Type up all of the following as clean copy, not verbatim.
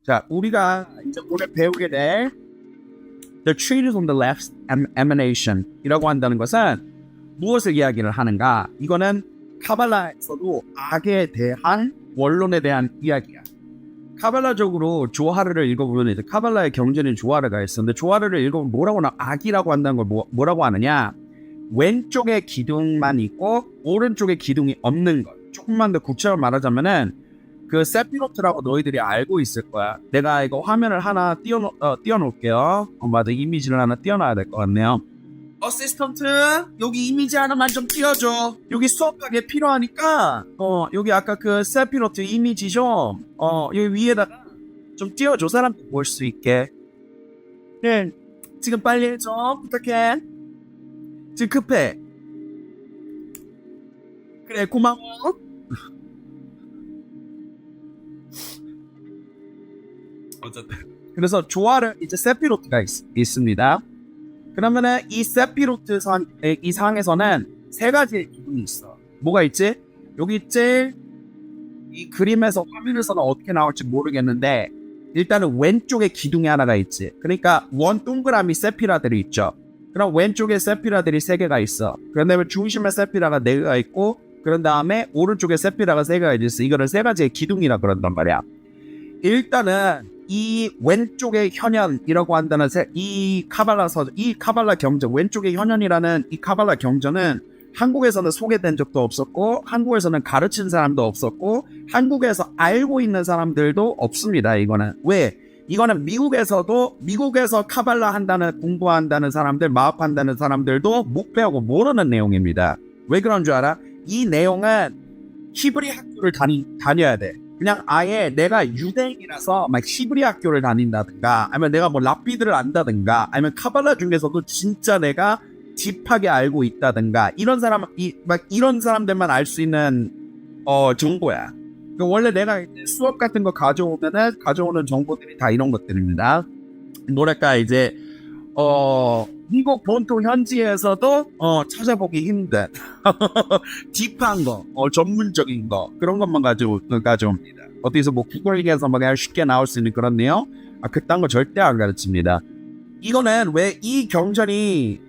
자, 우리가 이제 오늘 배우게 될 The treatise on the left emanation 이라고 한다는 것은 무엇을 이야기를 하는가? 이거는 카발라에서도 악에 대한 원론에 대한 이야기야. 카발라적으로 조하르를 읽어보면 이제 카발라의 경전인 조하르가 있었는데 조하르를 읽어보면 뭐라고 나 악이라고 한다는 걸 뭐라고 하느냐? 왼쪽에 기둥만 있고 오른쪽에 기둥이 없는 것. 조금만 더 구체적으로 말하자면은 그 세피로트라고 너희들이 알고 있을 거야. 내가 이거 화면을 하나 띄워놓을게요. 맞아, 이미지를 하나 띄워놔야 될 것 같네요. 어시스턴트, 여기 이미지 하나만 좀 띄워줘. 여기 수업하기에 필요하니까 여기 아까 그 세피로트 이미지 좀 여기 위에다가 좀 띄워줘. 사람들 볼 수 있게. 네, 지금 빨리 해줘. 부탁해. 지금 급해. 그래, 고마워. 어쨌든 그래서 조화를 이제 세피로트가 있습니다. 그러면은 이 세피로트 이 상에서는 세 가지의 기둥이 있어. 뭐가 있지? 여기 있지? 이 그림에서 화면에서는 어떻게 나올지 모르겠는데 일단은 왼쪽에 기둥이 하나가 있지. 그러니까 원 동그라미 세피라들이 있죠. 그럼 왼쪽에 세피라들이 세 개가 있어. 그런 다음에 중심에 세피라가 네 개가 있고 그런 다음에 오른쪽에 세피라가 세 개가 있어. 이거를 세 가지의 기둥이라 그런단 말이야. 일단은 이 왼쪽의 현현이라고 한다는 이 카발라 경전, 왼쪽의 현현이라는 이 카발라 경전은 한국에서는 소개된 적도 없었고 한국에서는 가르친 사람도 없었고 한국에서 알고 있는 사람들도 없습니다. 이거는 왜? 이거는 미국에서 카발라 공부한다는 사람들, 마합한다는 사람들도 못 배우고 모르는 내용입니다. 왜 그런 줄 알아? 이 내용은 히브리 학교를 다녀야 돼. 그냥 아예 내가 유대인이라서 막 히브리 학교를 다닌다든가 아니면 내가 뭐 랍비들을 안다든가 아니면 카발라 중에서도 진짜 내가 딥하게 알고 있다든가 이런 사람들만 알 수 있는 정보야. 원래 내가 수업 같은 거 가져오는 정보들이 다 이런 것들입니다. 뭐랄까 이제 미국 본토 현지에서도 찾아보기 힘든 딥한 거, 전문적인 거 그런 것만 가져옵니다. 어디서 뭐 구글링에서 막 쉽게 나올 수 있는 그런 내용, 그딴 거 절대 안 가르칩니다. 이거는 왜 이 경전이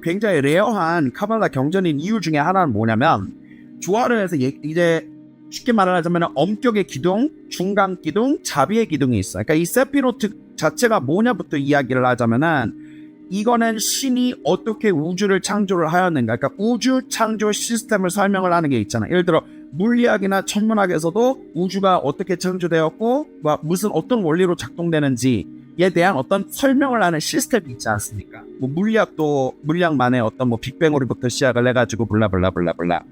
굉장히 레어한 카발라 경전인 이유 중에 하나는 뭐냐면 조화르에서 이제 쉽게 말하자면 엄격의 기둥, 중간 기둥, 자비의 기둥이 있어. 그러니까 이 세피로트 자체가 뭐냐부터 이야기를 하자면은 이거는 신이 어떻게 우주를 창조를 하였는가. 그러니까 우주 창조 시스템을 설명을 하는 게 있잖아. 예를 들어 물리학이나 천문학에서도 우주가 어떻게 창조되었고 무슨 어떤 원리로 작동되는지에 대한 어떤 설명을 하는 시스템이 있지 않습니까? 뭐 물리학만의 어떤 뭐 빅뱅으로부터 시작을 해가지고 블라블라블라블라.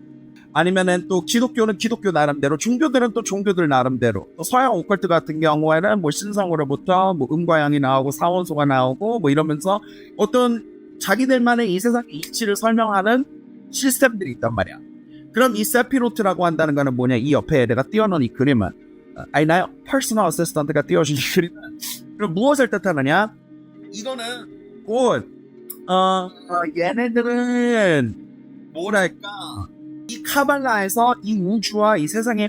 아니면은 또 기독교는 기독교 나름대로, 종교들은 또 종교들 나름대로, 또 서양 오컬트 같은 경우에는 뭐 신성으로부터 뭐 음과 양이 나오고 사원소가 나오고 뭐 이러면서 어떤 자기들만의 이 세상의 이치를 설명하는 시스템들이 있단 말이야. 그럼 이 세피로트라고 한다는 거는 뭐냐? 이 옆에 내가 띄워놓은 이 그림은 나의 퍼스널 어시스턴트가 띄워준 이 그림은 그럼 무엇을 뜻하느냐? 이거는 곧 얘네들은 뭐랄까 이 카발라에서 이 우주와 이 세상에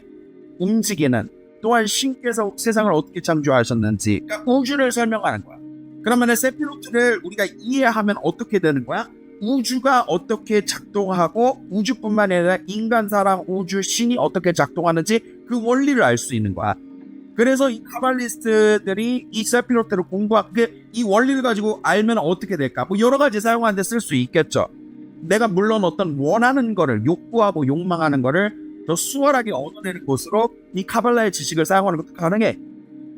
움직이는 또한 신께서 세상을 어떻게 창조하셨는지 그러니까 우주를 설명하는 거야. 그러면 세피로트를 우리가 이해하면 어떻게 되는 거야? 우주가 어떻게 작동하고 우주뿐만 아니라 인간, 사람, 우주, 신이 어떻게 작동하는지 그 원리를 알 수 있는 거야. 그래서 이 카발리스트들이 이 세피로트를 공부하고 이 원리를 가지고 알면 어떻게 될까? 뭐 여러 가지 사용하는데 쓸 수 있겠죠. 내가 물론 어떤 원하는 거를 욕구하고 욕망하는 거를 더 수월하게 얻어내는 곳으로 이 카발라의 지식을 사용하는 것도 가능해.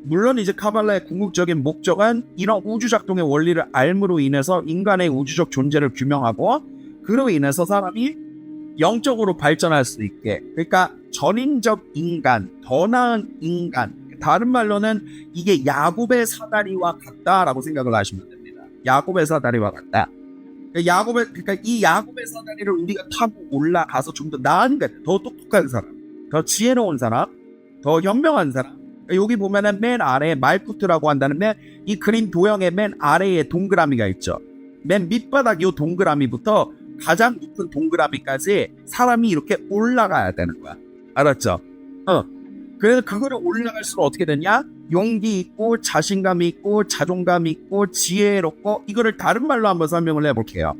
물론 이제 카발라의 궁극적인 목적은 이런 우주 작동의 원리를 알므로 인해서 인간의 우주적 존재를 규명하고 그로 인해서 사람이 영적으로 발전할 수 있게, 그러니까 전인적 인간, 더 나은 인간, 다른 말로는 이게 야곱의 사다리와 같다라고 생각을 하시면 됩니다. 야곱의 사다리와 같다. 그러니까 이 야곱의 사다리를 우리가 타고 올라가서 좀 더 나은 것, 더 똑똑한 사람, 더 지혜로운 사람, 더 현명한 사람. 여기 보면은 맨 아래에 말쿠트라고 한다는 이 그림 도형의 맨 아래에 동그라미가 있죠. 맨 밑바닥 이 동그라미부터 가장 높은 동그라미까지 사람이 이렇게 올라가야 되는 거야. 알았죠? 그래서 그거를 올라갈수록 어떻게 되냐? 용기 있고 자신감 있고 자존감 있고 지혜롭고 이거를 다른 말로 한번 설명을 해볼게요.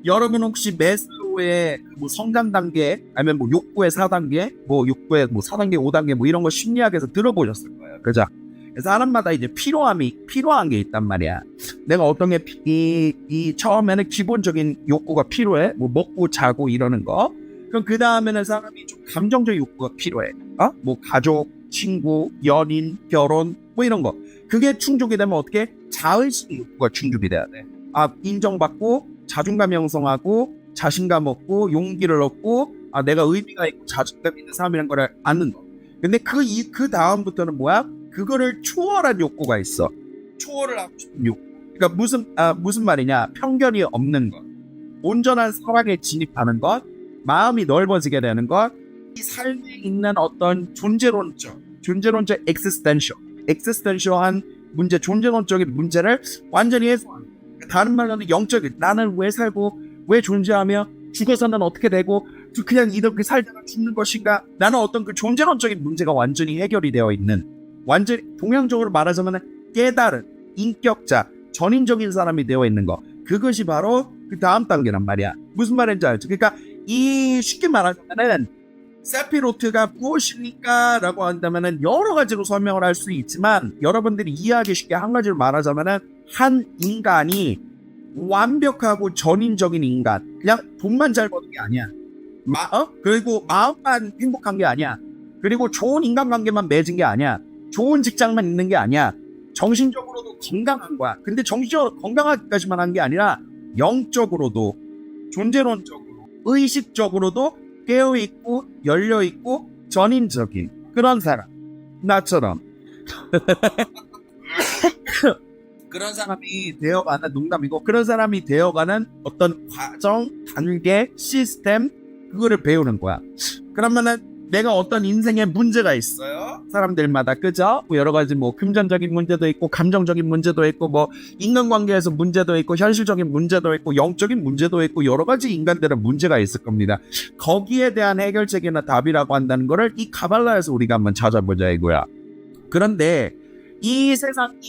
여러분 혹시 매슬로우의 뭐 성장 단계 아니면 뭐 욕구의 4단계 뭐 욕구의 뭐 4단계 5단계 뭐 이런 거 심리학에서 들어보셨을 거예요. 그죠? 사람마다 이제 필요한 게 있단 말이야. 내가 어떤 게 처음에는 기본적인 욕구가 필요해. 뭐 먹고 자고 이러는 거. 그럼 그 다음에는 사람이 좀 감정적 욕구가 필요해. 뭐 가족, 친구, 연인, 결혼 뭐 이런 거. 그게 충족이 되면 어떻게? 자의식 욕구가 충족이 돼야 돼. 인정받고 자존감 형성하고 자신감 얻고 용기를 얻고 내가 의미가 있고 자존감 있는 사람이라는 거를 아는 거. 근데 그 다음부터는 뭐야? 그거를 초월한 욕구가 있어. 초월을 하고 싶은 욕구. 그러니까 무슨 말이냐? 편견이 없는 것, 온전한 사랑에 진입하는 것, 마음이 넓어지게 되는 것, 이 삶에 있는 어떤 존재론적 existential한 문제, 존재론적인 문제를 완전히 해소하는 것. 다른 말로는 영적인, 나는 왜 살고 왜 존재하며 죽어서는 어떻게 되고 그냥 이렇게 살다가 죽는 것인가? 나는 어떤 그 존재론적인 문제가 완전히 해결이 되어 있는, 완전히 동양적으로 말하자면 깨달은 인격자, 전인적인 사람이 되어 있는 거. 그것이 바로 그 다음 단계란 말이야. 무슨 말인지 알죠? 그러니까 이 쉽게 말하자면은 세피로트가 무엇입니까? 라고 한다면은 여러 가지로 설명을 할 수 있지만 여러분들이 이해하기 쉽게 한 가지로 말하자면은 한 인간이 완벽하고 전인적인 인간, 그냥 돈만 잘 버는 게 아니야. 그리고 마음만 행복한 게 아니야. 그리고 좋은 인간관계만 맺은 게 아니야. 좋은 직장만 있는 게 아니야. 정신적으로도 건강한 거야. 근데 정신적으로 건강하기까지만 한 게 아니라 영적으로도, 존재론적으로, 의식적으로도 깨어있고 열려있고 전인적인 그런 사람. 나처럼. 그런 사람이 되어가는, 농담이고, 그런 사람이 되어가는 어떤 과정, 단계, 시스템, 그거를 배우는 거야. 그러면은 내가 어떤 인생에 문제가 있어요. 사람들마다, 그죠? 뭐 여러 가지 뭐 금전적인 문제도 있고, 감정적인 문제도 있고, 뭐 인간관계에서 문제도 있고, 현실적인 문제도 있고, 영적인 문제도 있고, 여러 가지 인간들은 문제가 있을 겁니다. 거기에 대한 해결책이나 답이라고 한다는 거를 이 카발라에서 우리가 한번 찾아보자 이거야. 그런데 이 세상,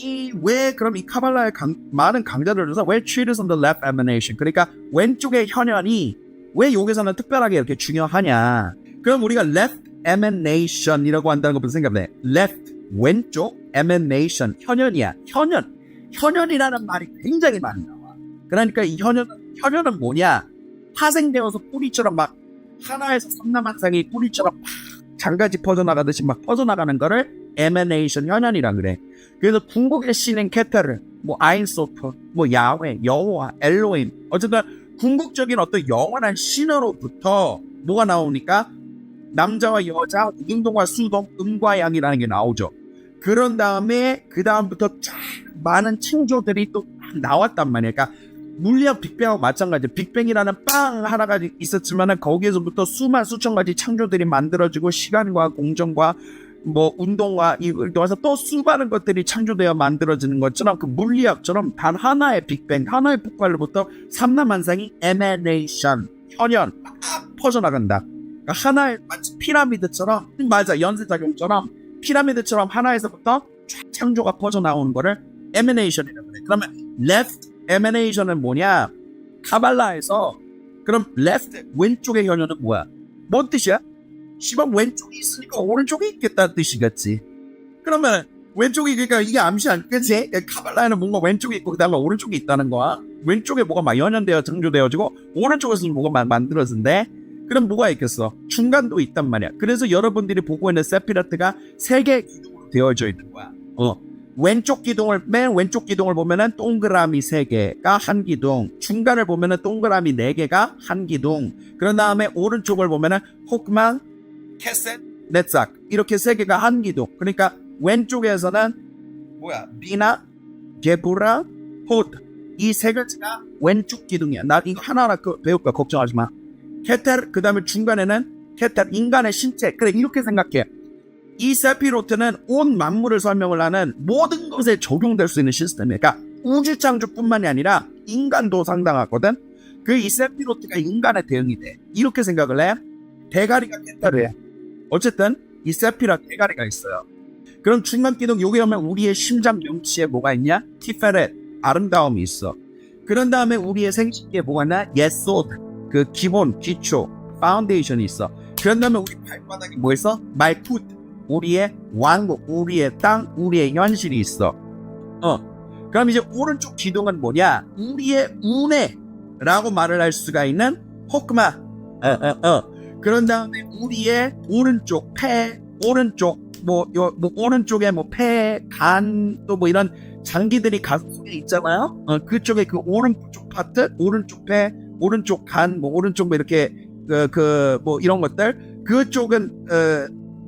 그럼 이 카발라의 많은 강자들을 해서 왜 treatise on the left emanation, 그러니까 왼쪽의 현현이 왜 여기서는 특별하게 이렇게 중요하냐? 그럼 우리가 left emanation이라고 한다는 것부터 생각해. left, 왼쪽, emanation, 현현이야. 현현이라는 말이 굉장히 많이 나와. 그러니까 이 현현은 뭐냐? 파생되어서 뿌리처럼 막 하나에서 삼라만상이 뿌리처럼 막 장가지 퍼져나가듯이 막 퍼져나가는 거를 emanation, 현현이라 그래. 그래서 궁극의 신인 케테르, 뭐 아인소프, 뭐 야훼, 여호와, 엘로힘, 어쨌든 궁극적인 어떤 영원한 신으로부터 뭐가 나오니까 남자와 여자, 운동과 수동, 음과 양이라는 게 나오죠. 그런 다음에 그 다음부터 많은 창조들이 또 나왔단 말이야. 그러니까 물리학 빅뱅하고 마찬가지. 빅뱅이라는 빵 하나가 있었지만은 거기에서부터 수천 가지 창조들이 만들어지고 시간과 공정과 뭐 운동과 이걸 통해서 또 수많은 것들이 창조되어 만들어지는 것처럼 그 물리학처럼 단 하나의 빅뱅, 하나의 폭발로부터 삼라만상이 emanation, 현현 막 퍼져나간다. 그러니까 하나의 마치 피라미드처럼, 맞아, 연쇄작용처럼 피라미드처럼 하나에서부터 창조가 퍼져나오는 거를 emanation이라고 그래. 그러면 left emanation은 뭐냐? 카발라에서 그럼 left, 왼쪽의 현현은 뭐야? 뭔 뜻이야? 시방 왼쪽이 있으니까 오른쪽이 있겠다는 뜻이겠지. 그러면 왼쪽이, 그러니까 이게 암시 안, 그치? 카발라에는 뭔가 왼쪽이 있고 그 다음에 오른쪽이 있다는 거야. 왼쪽에 뭐가 막 연연되어 창조되어지고 오른쪽에서 뭐가 만들어진대. 그럼 뭐가 있겠어? 중간도 있단 말이야. 그래서 여러분들이 보고 있는 세피라트가 세 개의 기둥으로 되어져 있는 거야. 맨 왼쪽 기둥을 보면은 동그라미 3개가 한 기둥, 중간을 보면은 동그라미 4개가 한 기둥, 그런 다음에 오른쪽을 보면은 호크만, 캐셋, 넷삭, 이렇게 3개가 한 기둥. 그러니까 왼쪽에서는 뭐야? 비나, 게부라, 호드, 이 세 가지가 왼쪽 기둥이야. 나 이거 하나하나 배울 거야. 걱정하지 마. 케텔, 그 다음에 중간에는 케텔, 인간의 신체. 그래, 이렇게 생각해. 이 세피로트는 온 만물을 설명을 하는 모든 것에 적용될 수 있는 시스템이에요. 그러니까 우주 창조뿐만이 아니라 인간도 상당하거든. 그 이 세피로트가 인간의 대응이 돼. 이렇게 생각을 해. 대가리가 케텔이야. 어쨌든 이 세피라 대가리가 있어요. 그럼 중간 기둥 여기 오면 우리의 심장 명치에 뭐가 있냐? 티페렛, 아름다움이 있어. 그런 다음에 우리의 생식기에 뭐가 있나? 예소드, 그 기본, 기초, 파운데이션이 있어. 그런 다음에 우리 발바닥에 뭐 있어? 말풋, 우리의 왕국, 우리의 땅, 우리의 현실이 있어. 그럼 이제 오른쪽 기둥은 뭐냐? 우리의 운해라고 말을 할 수가 있는 호크마. 그런 다음에 우리의 오른쪽 폐, 오른쪽 뭐 오른쪽에 뭐 폐, 간 또 뭐 이런 장기들이 가슴 속에 있잖아요. 그쪽에 그 오른쪽 파트, 오른쪽 폐, 오른쪽 간, 뭐 오른쪽 뭐 이렇게 뭐 이런 것들. 그쪽은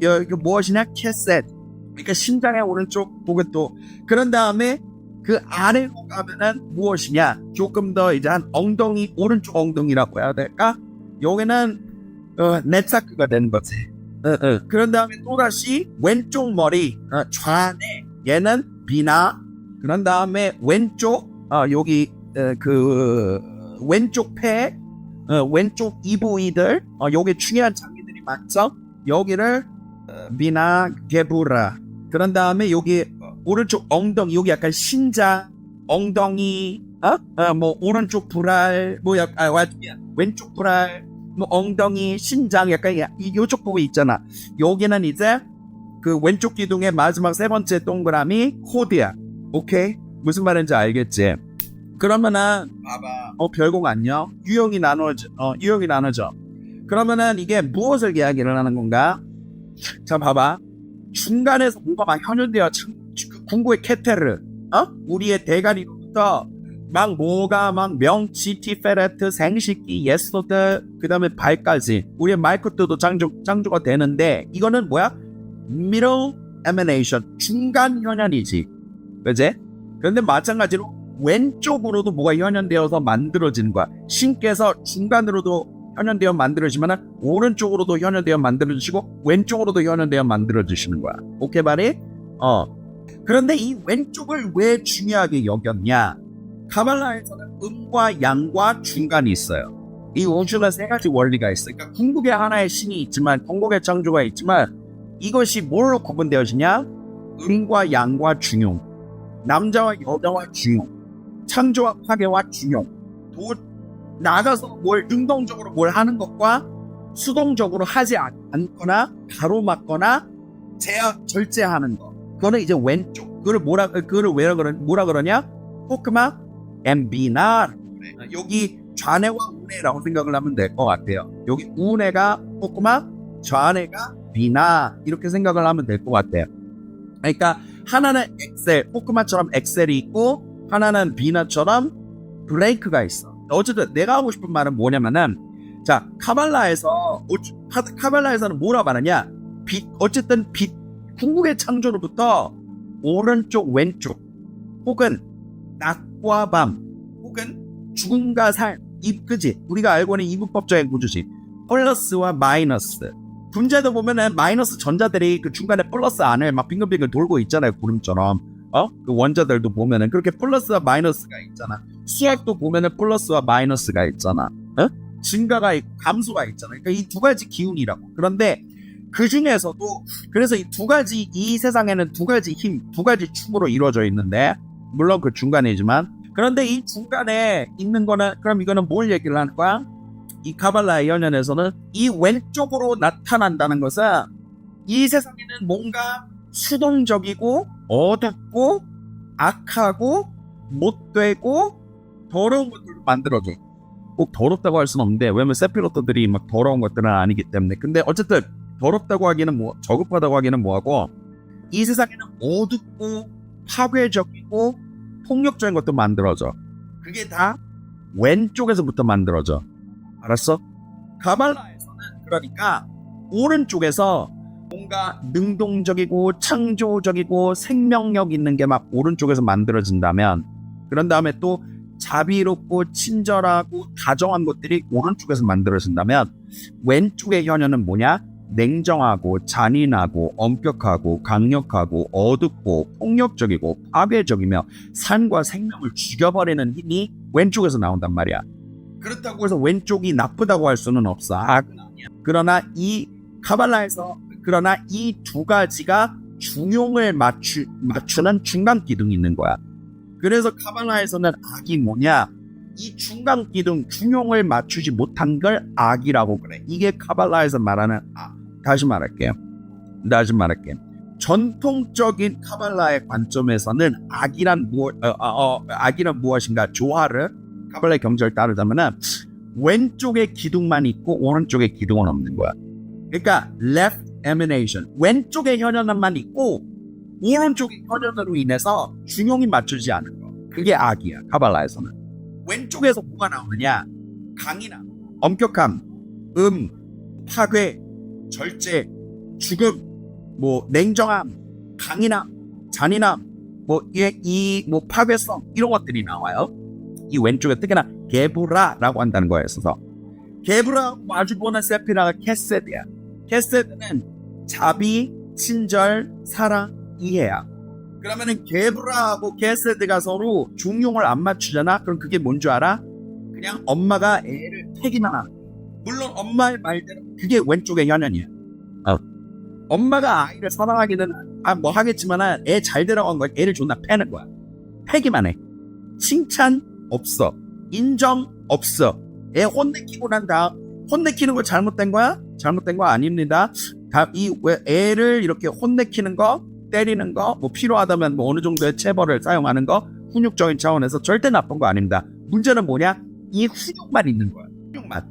여기 무엇이냐? 캐셋. 그러니까 심장의 오른쪽 혹은 또 그런 다음에 그 아래로 가면은 무엇이냐? 조금 더 이제 한 엉덩이, 오른쪽 엉덩이라고 해야 될까? 여기는 넷사크가 되는 거지. 그런 다음에 또다시 왼쪽 머리, 좌뇌, 얘는 비나. 그런 다음에 왼쪽, 여기 그 왼쪽 폐, 왼쪽 이부이들, 여기 중요한 장기들이 많죠. 여기를 비나 게부라. 그런 다음에 여기 오른쪽 엉덩이, 여기 약간 신장, 엉덩이, 뭐 오른쪽 불알, 뭐 약간 왼쪽 불알, 뭐 엉덩이, 신장, 약간 이쪽 부분 있잖아. 여기는 이제 그 왼쪽 기둥의 마지막 세 번째 동그라미 코드야. 오케이? 무슨 말인지 알겠지? 그러면은 봐봐. 별공 안녕. 유형이 나눠져. 그러면은 이게 무엇을 이야기를 하는 건가? 자, 봐봐. 중간에서 뭐가 막 현현되어 궁고의 케테르, 우리의 대가리부터 막 뭐가 막 명치, 티페레트, 생식기, 예소드, 그 다음에 발까지 우리의 말끝도 창조가 되는데 이거는 뭐야? middle emanation, 중간 현현이지. 그지? 그런데 마찬가지로 왼쪽으로도 뭐가 현현되어서 만들어지는 거야. 신께서 중간으로도 현현되어 만들어지면 오른쪽으로도 현현되어 만들어지시고 왼쪽으로도 현현되어 만들어지시는 거야. 오케이 말이? 그런데 이 왼쪽을 왜 중요하게 여겼냐? 카발라에서는 음과 양과 중간이 있어요. 이 우주는 세 가지 원리가 있어요. 그러니까 궁극의 하나의 신이 있지만, 궁극의 창조가 있지만, 이것이 뭘로 구분되어지냐? 음과 양과 중용, 남자와 여자와 중용, 창조와 파괴와 중용. 나가서 뭘 능동적으로 뭘 하는 것과 수동적으로 하지 않거나 가로막거나 절제하는 것. 그거는 이제 왼쪽. 그걸 뭐라 그러냐? 호크마 엠비나. 여기 좌뇌와 우뇌라고 생각을 하면 될 것 같아요. 여기 우뇌가 호크마, 좌뇌가 비나, 이렇게 생각을 하면 될 것 같아요. 그러니까 하나는 엑셀, 호크마처럼 엑셀이 있고 하나는 비나처럼 브레이크가 있어. 어쨌든 내가 하고 싶은 말은 뭐냐면은, 자, 카발라에서는 뭐라 말하냐? 어쨌든 궁극의 창조로부터 오른쪽, 왼쪽, 혹은 낮과 밤, 혹은 죽음과 삶, 그지? 우리가 알고 있는 이분법적인 구조지. 플러스와 마이너스. 분자도 보면은 마이너스 전자들이 그 중간에 플러스 안을 막 빙글빙글 돌고 있잖아요, 구름처럼. 그 원자들도 보면은 그렇게 플러스와 마이너스가 있잖아. 수학도 보면은 플러스와 마이너스가 있잖아. 증가가 있고 감소가 있잖아. 그러니까 이 두 가지 기운이라고. 그런데 그 중에서도, 그래서 이 세상에는 두 가지 힘, 두 가지 축으로 이루어져 있는데, 물론 그 중간이지만, 그런데 이 중간에 있는 거는, 그럼 이거는 뭘 얘기를 하는 거야? 이 카발라의 연연에서는 이 왼쪽으로 나타난다는 것은 이 세상에는 뭔가 수동적이고 어둡고 악하고 못되고 더러운 것들을 만들어줘. 꼭 더럽다고 할 수는 없는데, 왜냐면 세피로트들이 막 더러운 것들은 아니기 때문에. 근데 어쨌든 더럽다고 하기는 저급하다고 하기는 뭐하고, 이 세상에는 어둡고 파괴적이고 폭력적인 것도 만들어져. 그게 다 왼쪽에서부터 만들어져. 알았어? 카발라에서는 그러니까 오른쪽에서 뭔가 능동적이고 창조적이고 생명력 있는 게 막 오른쪽에서 만들어진다면, 그런 다음에 또 자비롭고 친절하고 다정한 것들이 오른쪽에서 만들어진다면, 왼쪽의 현현은 뭐냐? 냉정하고 잔인하고 엄격하고 강력하고 어둡고 폭력적이고 파괴적이며 삶과 생명을 죽여버리는 힘이 왼쪽에서 나온단 말이야. 그렇다고 해서 왼쪽이 나쁘다고 할 수는 없어. 악은 아니야. 그러나 이 카발라에서 이 두 가지가 중용을 맞추는 중간 기둥이 있는 거야. 그래서 카발라에서는 악이 뭐냐? 이 중간 기둥 중용을 맞추지 못한 걸 악이라고 그래. 이게 카발라에서 말하는 악. 다시 말할게. 전통적인 카발라의 관점에서는 악이란 무엇인가? 조화를 카발라의 경전을 따르자면은 왼쪽에 기둥만 있고 오른쪽에 기둥은 없는 거야. 그러니까 left emanation, 왼쪽에 현현만 있고 오른쪽에 현현으로 인해서 중용이 맞추지 않은 거. 그게 악이야. 카발라에서는. 왼쪽에서 뭐가 나오느냐? 강인함, 엄격함, 파괴, 절제, 죽음, 냉정함, 강인함, 잔인함, 파괴성 이런 것들이 나와요. 이 왼쪽에 특히나 게브라라고 한다는 거에 있어서 게브라 마주보는 세피라가 케세드야. 케세드는 자비, 친절, 사랑, 이해야. 그러면은 게브라하고 게세드가 서로 중용을 안 맞추잖아. 그럼 그게 뭔 줄 알아? 그냥 엄마가 애를 패기만 하는. 물론 엄마의 말대로 그게 왼쪽의 현현이야. 엄마가 아이를 사랑하기는 하겠지만 애 잘 데려간 거야. 애를 존나 패는 거야. 패기만 해. 칭찬 없어. 인정 없어. 애 혼내키고 난 다음 혼내키는 거 잘못된 거야? 잘못된 거 아닙니다. 애를 이렇게 혼내키는 거, 때리는 거, 필요하다면 어느 정도의 체벌을 사용하는 거, 훈육적인 차원에서 절대 나쁜 거 아닙니다. 문제는 뭐냐? 이 훈육만 있는 거야. 훈육만.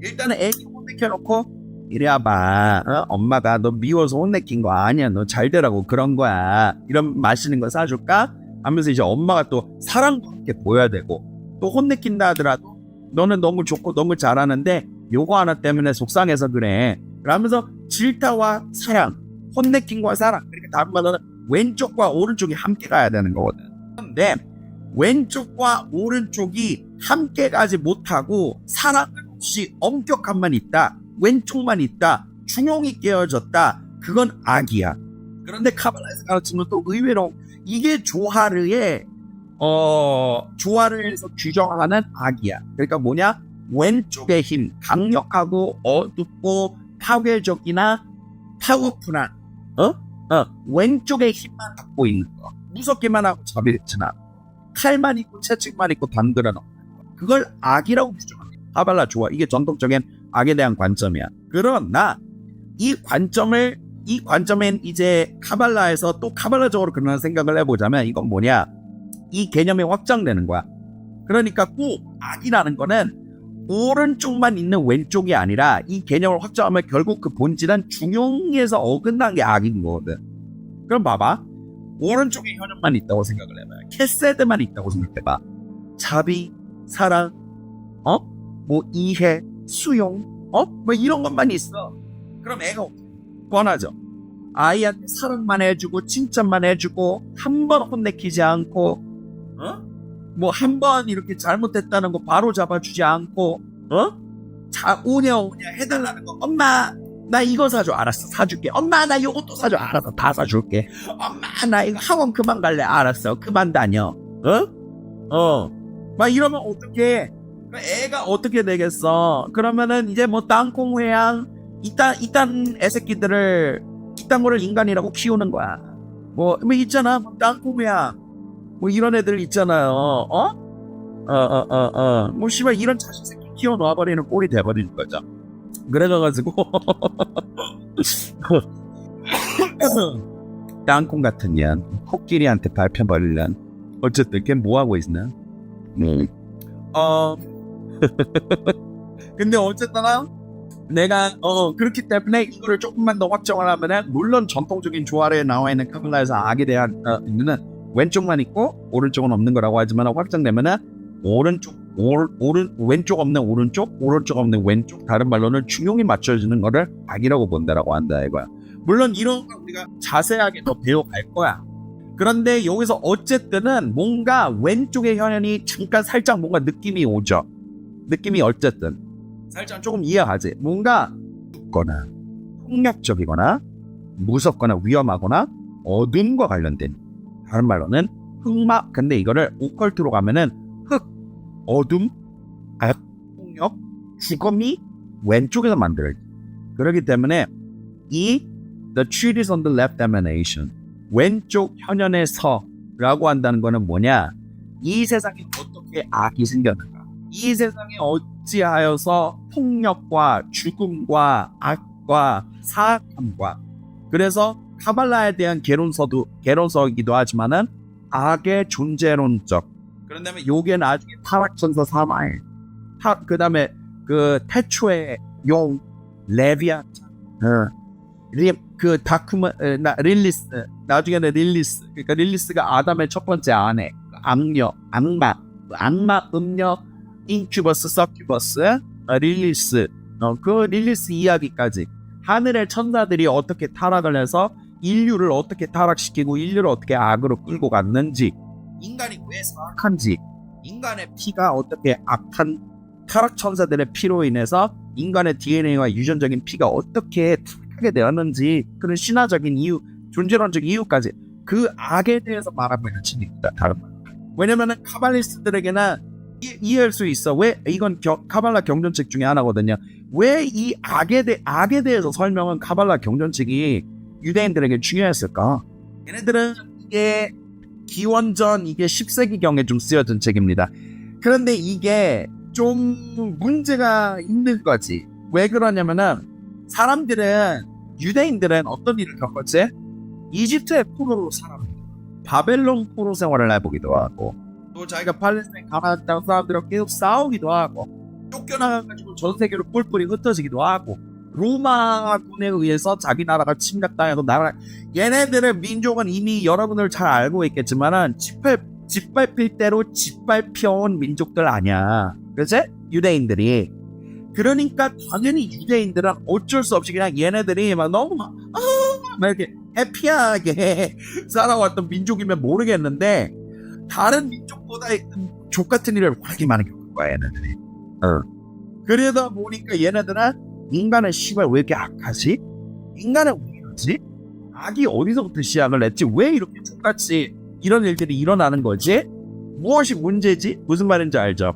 일단은 애기 혼내켜놓고 이리 와봐. 엄마가 너 미워서 혼내킨 거 아니야. 너 잘 되라고 그런 거야. 이런 맛있는 거 사줄까? 하면서 이제 엄마가 또 사랑도 함께 보여야 되고, 또 혼내킨다 하더라도 너는 너무 좋고 너무 잘하는데 요거 하나 때문에 속상해서 그래. 그러면서 질타와 사랑, 혼내킨과 사랑, 그러니까 다른 말로는 왼쪽과 오른쪽이 함께 가야 되는 거거든. 근데 왼쪽과 오른쪽이 함께 가지 못하고 사랑 없이 엄격함만 있다, 왼쪽만 있다, 중용이 깨어졌다, 그건 악이야. 그런데 카발라에서 가르치면 또 의외로 이게 조화르의 조화를 해서 규정하는 악이야. 그러니까 뭐냐? 왼쪽의 힘, 강력하고 어둡고 파괴적이나 파워풀한 왼쪽의 힘만 갖고 있는 거, 무섭기만 하고 자비했지나 칼만 있고 채찍만 있고 단들은 없는 거, 그걸 악이라고 규정합니다. 카발라 조화, 이게 전통적인 악에 대한 관점이야. 그러나 이 관점엔 이제 카발라에서 또 카발라적으로 그런 생각을 해보자면 이건 뭐냐? 이 개념이 확장되는 거야. 그러니까 꼭 악이라는 거는 오른쪽만 있는 왼쪽이 아니라 이 개념을 확장하면 결국 그 본질은 중용에서 어긋난 게 악인 거거든. 그럼 봐봐. 오른쪽에 현현만 있다고 생각을 해봐. 캐세드만 있다고 생각해봐. 자비, 사랑, 이해, 수용, 이런 것만 있어. 그럼 애가 뻔하죠. 아이한테 사랑만 해주고 칭찬만 해주고 한 번 혼내키지 않고 한 번 이렇게 잘못했다는 거 바로 잡아주지 않고 오냐 해달라는 거, 엄마 나 이거 사줘, 알았어 사줄게, 엄마 나 요것도 사줘, 알았어 다 사줄게, 엄마 나 이거 학원 그만 갈래, 알았어 그만 다녀, 막 이러면 어떡해? 애가 어떻게 되겠어? 그러면은 이제 땅콩 회양 이딴 애새끼들을 이딴 거를 인간이라고 키우는 거야. 있잖아, 땅콩 회양 이런 애들 있잖아요. 씨발 이런 자식 새끼 키워 놓아버리는 꼴이 돼버리는 거죠. 그래가지고 땅콩 같은 년 코끼리한테 밟혀버리려는. 어쨌든 걔 뭐하고 있나? 근데 어쨌든 내가 그렇기 때문에 이거를 조금만 더 확정을 하면은, 물론 전통적인 조화에 나와 있는 카발라에서 악에 대한 의미는 왼쪽만 있고 오른쪽은 없는 거라고 하지만, 확장되면은 왼쪽 없는 오른쪽, 오른쪽 없는 왼쪽, 다른 말로는 중용이 맞춰지는 거를 악이라고 본다라고 한다 이거야. 물론 이런 거 우리가 자세하게 더 배워갈 거야. 그런데 여기서 어쨌든은 뭔가 왼쪽의 현현이 잠깐 살짝 뭔가 느낌이 오죠. 느낌이 어쨌든 살짝 조금 이해하지. 뭔가 죽거나 폭력적이거나 무섭거나 위험하거나 어둠과 관련된, 다른 말로는 흑막. 근데 이거를 오컬트로 가면은 흑, 어둠, 악, 폭력, 죽음이 왼쪽에서 만들어져. 그렇기 때문에 이 The treatise on the left emanation. 왼쪽 현현에서라고 한다는 거는 뭐냐? 이 세상에 어떻게 악이 생겼는가? 이 세상에 어찌하여서 폭력과 죽음과 악과 사악함과 그래서 카발라에 대한 개론서이기도 하지만은 악의 존재론적. 그런다면 요게 나중에 타락천사 사마엘, 그 다음에 그 태초의 용 레비아탄, 그 다크먼 릴리스, 나중에는 릴리스. 그러니까 릴리스가 아담의 첫 번째 아내, 악녀, 악마, 음녀, 인큐버스, 서큐버스, 릴리스. 그 릴리스 이야기까지 하늘의 천사들이 어떻게 타락을 해서 인류를 어떻게 타락시키고 인류를 어떻게 악으로 끌고 갔는지, 인간이 왜 사악한지, 인간의 피가 어떻게 악한 타락 천사들의 피로 인해서 인간의 DNA와 유전적인 피가 어떻게 타락하게 되었는지, 그런 신화적인 이유, 존재론적 이유까지 그 악에 대해서 말하면 진입니다. 다른 말. 왜냐면은 카발리스트들에게는 이해할 수 있어. 왜 이건 카발라 경전책 중에 하나거든요. 왜 이 악에 대해서 설명은 카발라 경전책이 유대인들에게 중요했을까? 얘네들은 이게 기원전 이게 10세기경에 좀 쓰여진 책입니다. 그런데 이게 좀 문제가 있는 거지. 왜 그러냐면은 유대인들은 어떤 일을 겪었지? 이집트의 포로로 살아갑니다. 바벨론 포로 생활을 해보기도 하고, 또 자기가 팔레스타인 가나안 땅 사람들과 계속 싸우기도 하고, 쫓겨나가지고 전 세계로 뿔뿔이 흩어지기도 하고, 로마군에 의해서 자기 나라가 침략당해도 얘네들의 민족은 이미 여러분들 잘 알고 있겠지만은 짓밟힐 대로 짓밟혀온 민족들 아니야. 그치? 유대인들이. 그러니까 당연히 유대인들은 어쩔 수 없이 그냥 얘네들이 막 너무 막 이렇게 해피하게 살아왔던 민족이면 모르겠는데, 다른 민족보다 족같은 일을 훨씬 많이 겪은 거야 얘네들이. 그러다 보니까 얘네들은 인간의 씨발 왜 이렇게 악하지? 인간은 왜 이러지? 악이 어디서부터 시작을 했지? 왜 이렇게 족같이 이런 일들이 일어나는 거지? 무엇이 문제지? 무슨 말인지 알죠?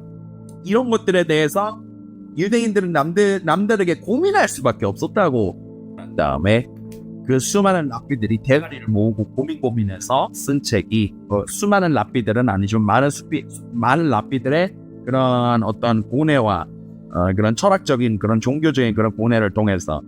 이런 것들에 대해서 유대인들은 남들에게 고민할 수밖에 없었다고. 그 다음에 그 수많은 랍비들이 대가리를 모으고 고민해서 쓴 책이, 수많은 랍비들은 아니지만 많은 랍비들의 그런 어떤 고뇌와 그런 철학적인 그런 종교적인 그런 고뇌를 통해서